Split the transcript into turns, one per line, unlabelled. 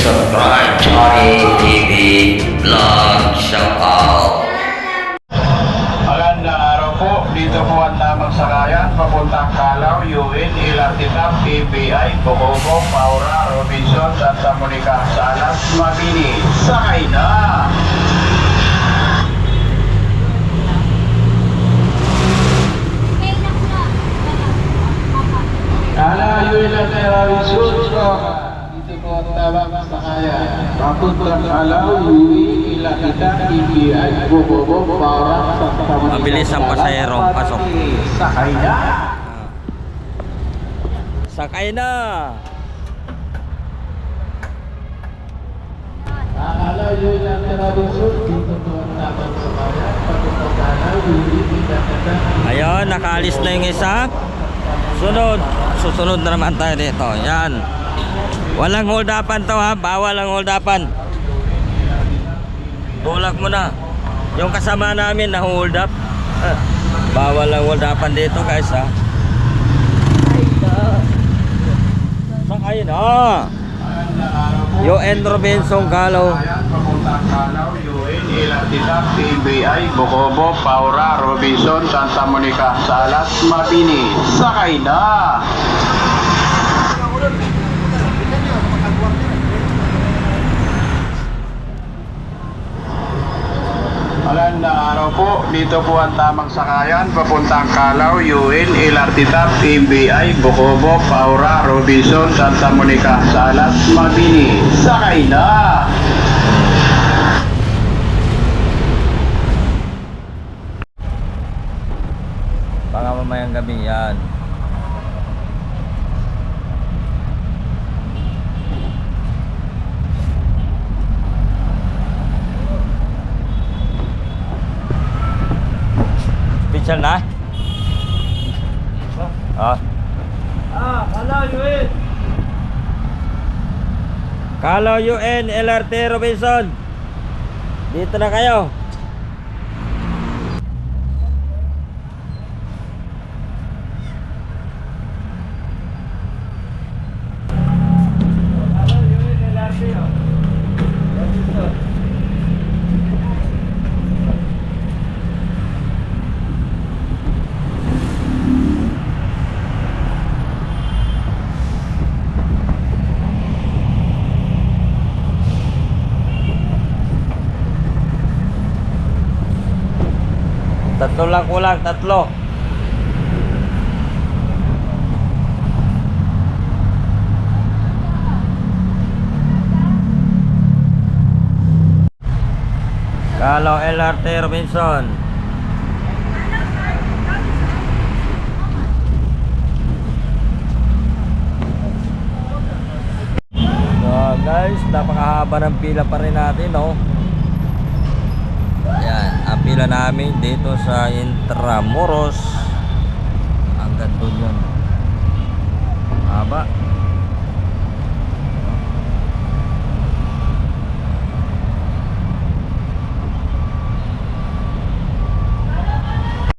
subscribe Johnny TV Vlog Shoutout.
Magandang araw po. Dito po ang tamang sakayan papuntang Calao, UN, Ilartitap, PBI, Bocobo, Paura, Robinson, Santa Monica, Salas, Mabini. Sakay na! Calao, UN, Robinson, dito po ang tamang sakayan papuntang Calao, UN, Ilartitap, PBI, Bocobo, Paura, Santa Monica.
Mabilis ang pasahero, pasok.
Sakay na!
Sakay na!
Calao, UN, Robinson, dito po ang tamang sakayan papuntang Calao, UN, Ilartitap.
Ayun, nakaalis na yung isa. Susunod na naman tayo dito. Yan. Walang hold-upan to ha. Bawal ang hold-upan. Tulak mo na. Yung kasama namin na hold up. Bawal ang hold-upan dito guys ha. Sakay na. UN Robinson Calao.
Papuntang Calao, UN, Ilartitap, PBI, Bocobo, Paura, Robinson, Santa Monica, Salas, Mabini. Sakay na! Magandang araw po. Dito po ang tamang sakayan papuntang Calao, UN, Ilartitap, PBI, Bocobo, Paura, Robinson, Santa Monica, Salas, Mabini. Sakay na!
Baka mamayang gabi yan. Special na?
Calao, UN!
Calao UN LRT Robinson. Dito na kayo. Tatlo lang kulang, tatlo. Calao LRT Robinson. So guys, napakahaba ng pila pa rin natin, no? Yan, ang pila namin dito sa Intramuros hanggang doon yun. Haba.